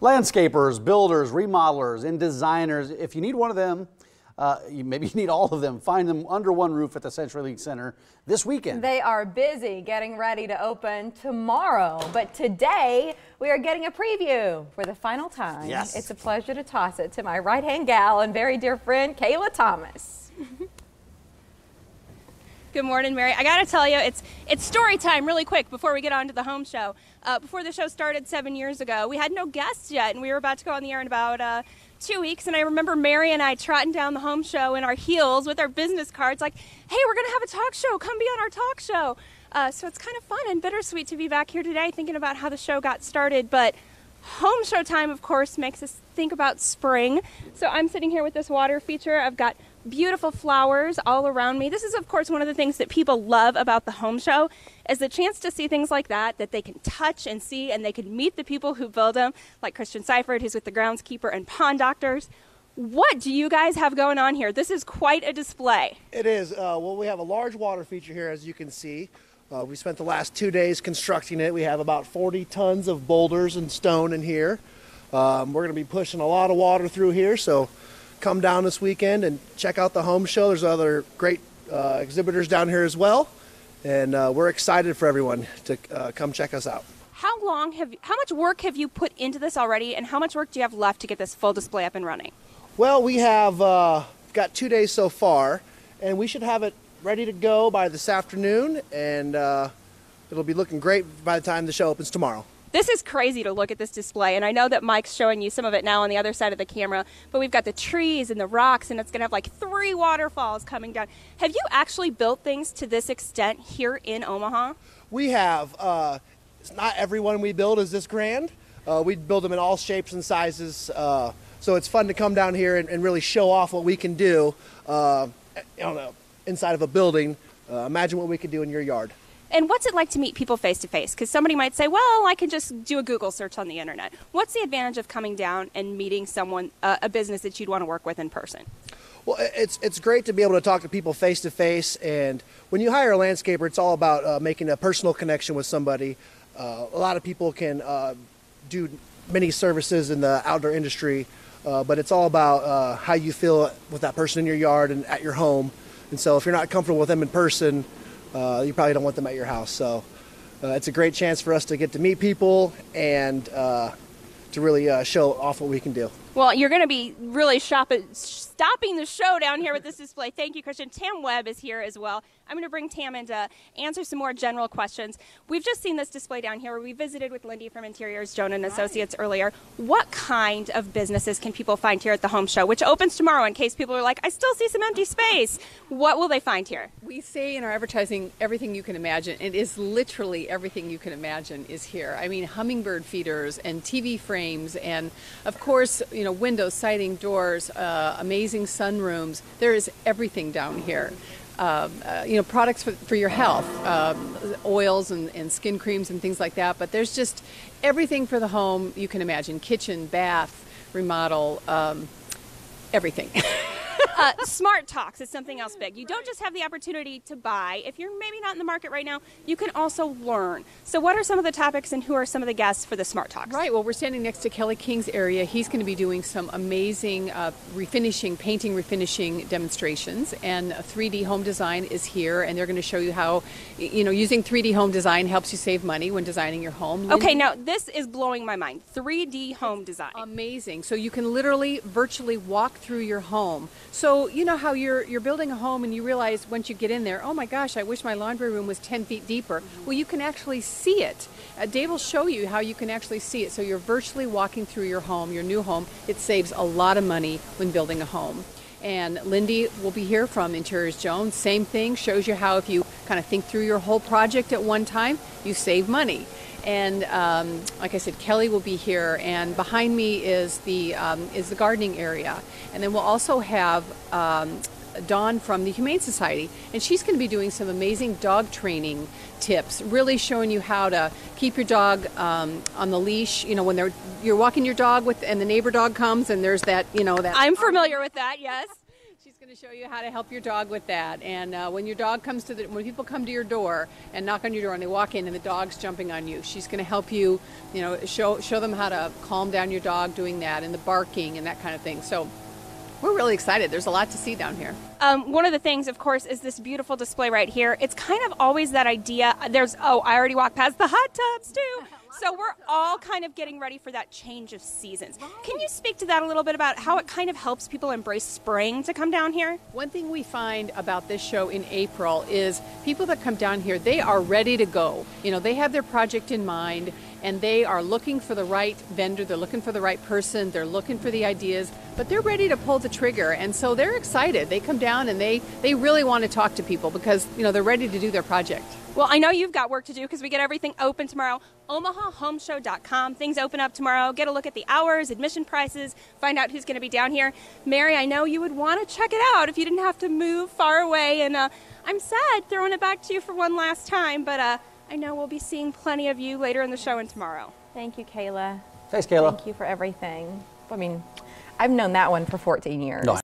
Landscapers, builders, remodelers, and designers, if you need one of them, maybe you need all of them, find them under one roof at the CenturyLink Center this weekend. They are busy getting ready to open tomorrow, but today we are getting a preview for the final time. Yes. It's a pleasure to toss it to my right-hand gal and very dear friend, Kayla Thomas. Good morning, Mary. I gotta tell you, it's story time really quick before we get on to the home show. Before the show started 7 years ago, we had no guests yet, and we were about to go on the air in about 2 weeks, and I remember Mary and I trotting down the home show in our heels with our business cards like, hey, we're gonna have a talk show, come be on our talk show. So it's kind of fun and bittersweet to be back here today thinking about how the show got started, but home show time, of course, makes us think about spring. So I'm sitting here with this water feature. I've got beautiful flowers all around me. This is, of course, one of the things that people love about the home show is the chance to see things like that they can touch and see, and they can meet the people who build them, like Christian Seifert, who's with the groundskeeper and pond doctors. What do you guys have going on here? This is quite a display. It is. Well, we have a large water feature here, as you can see. We spent the last 2 days constructing it. We have about 40 tons of boulders and stone in here. We're going to be pushing a lot of water through here, so come down this weekend and check out the home show. There's other great exhibitors down here as well, and we're excited for everyone to come check us out. How much work have you put into this already, and how much work do you have left to get this full display up and running? Well, we have got 2 days so far, and we should have it ready to go by this afternoon, and it'll be looking great by the time the show opens tomorrow. This is crazy to look at this display, and I know that Mike's showing you some of it now on the other side of the camera, but we've got the trees and the rocks, and it's going to have like 3 waterfalls coming down. Have you actually built things to this extent here in Omaha? We have. Not everyone we build is this grand. We build them in all shapes and sizes, so it's fun to come down here and really show off what we can do inside of a building. Imagine what we could do in your yard. And what's it like to meet people face to face? Because somebody might say, well, I can just do a Google search on the internet. What's the advantage of coming down and meeting someone, a business that you'd want to work with in person? Well, it's great to be able to talk to people face to face, and when you hire a landscaper, it's all about making a personal connection with somebody. A lot of people can do many services in the outdoor industry, but it's all about how you feel with that person in your yard and at your home. And so if you're not comfortable with them in person, you probably don't want them at your house. So it's a great chance for us to get to meet people and to really show off what we can do. Well, you're going to be really stopping the show down here with this display. Thank you, Christian. Tam Webb is here as well. I'm going to bring Tam in to answer some more general questions. We've just seen this display down here where we visited with Lindy from Interiors, Jonah and Associates earlier. What kind of businesses can people find here at the home show, which opens tomorrow in case people are like, I still see some empty space? What will they find here? We say in our advertising, everything you can imagine. It is literally everything you can imagine is here. I mean, hummingbird feeders and TV frames and, of course, windows, siding, doors, amazing sunrooms. There is everything down here. Products for your health, oils and skin creams and things like that. But there's just everything for the home you can imagine. Kitchen, bath, remodel, everything. Smart Talks is something else big. You don't just have the opportunity to buy. If you're maybe not in the market right now, you can also learn. So what are some of the topics and who are some of the guests for the Smart Talks? Right. Well, we're standing next to Kelly King's area. He's going to be doing some amazing painting refinishing demonstrations. And 3D home design is here. And they're going to show you how, using 3D home design helps you save money when designing your home. Okay, now this is blowing my mind. 3D home design. Amazing. So you can literally virtually walk through your home. So you know how you're building a home and you realize once you get in there, oh my gosh, I wish my laundry room was 10 feet deeper. Well, you can actually see it. Dave will show you how you can actually see it. So you're virtually walking through your home, your new home. It saves a lot of money when building a home. And Lindy will be here from Interiors Jones. Same thing, shows you how if you kind of think through your whole project at one time, you save money. And like I said, Kelly will be here, and behind me is the gardening area. And then we'll also have Dawn from the Humane Society, and she's going to be doing some amazing dog training tips, really showing you how to keep your dog on the leash. When you're walking your dog and the neighbor dog comes, and there's that. I'm familiar with that. Yes. She's going going to show you how to help your dog with that. And when your dog comes to when people come to your door and knock on your door and they walk in and the dog's jumping on you, she's going to help you, show them how to calm down your dog doing that, and the barking and that kind of thing. So we're really excited. There's a lot to see down here. One of the things, of course, is this beautiful display right here. It's kind of always that idea. I already walked past the hot tubs too. So we're all kind of getting ready for that change of seasons. Can you speak to that a little bit about how it kind of helps people embrace spring to come down here? One thing we find about this show in April is people that come down here, they are ready to go. They have their project in mind and they are looking for the right vendor, they're looking for the right person, they're looking for the ideas, but they're ready to pull the trigger. And so they're excited. They come down and they really want to talk to people because, they're ready to do their project. Well, I know you've got work to do because we get everything open tomorrow. OmahaHomeshow.com. Things open up tomorrow. Get a look at the hours, admission prices, find out who's going to be down here. Mary, I know you would want to check it out if you didn't have to move far away. And I'm sad throwing it back to you for one last time, but I know we'll be seeing plenty of you later in the show and tomorrow. Thank you, Kayla. Thanks, Kayla. Thank you for everything. I mean, I've known that one for 14 years. No,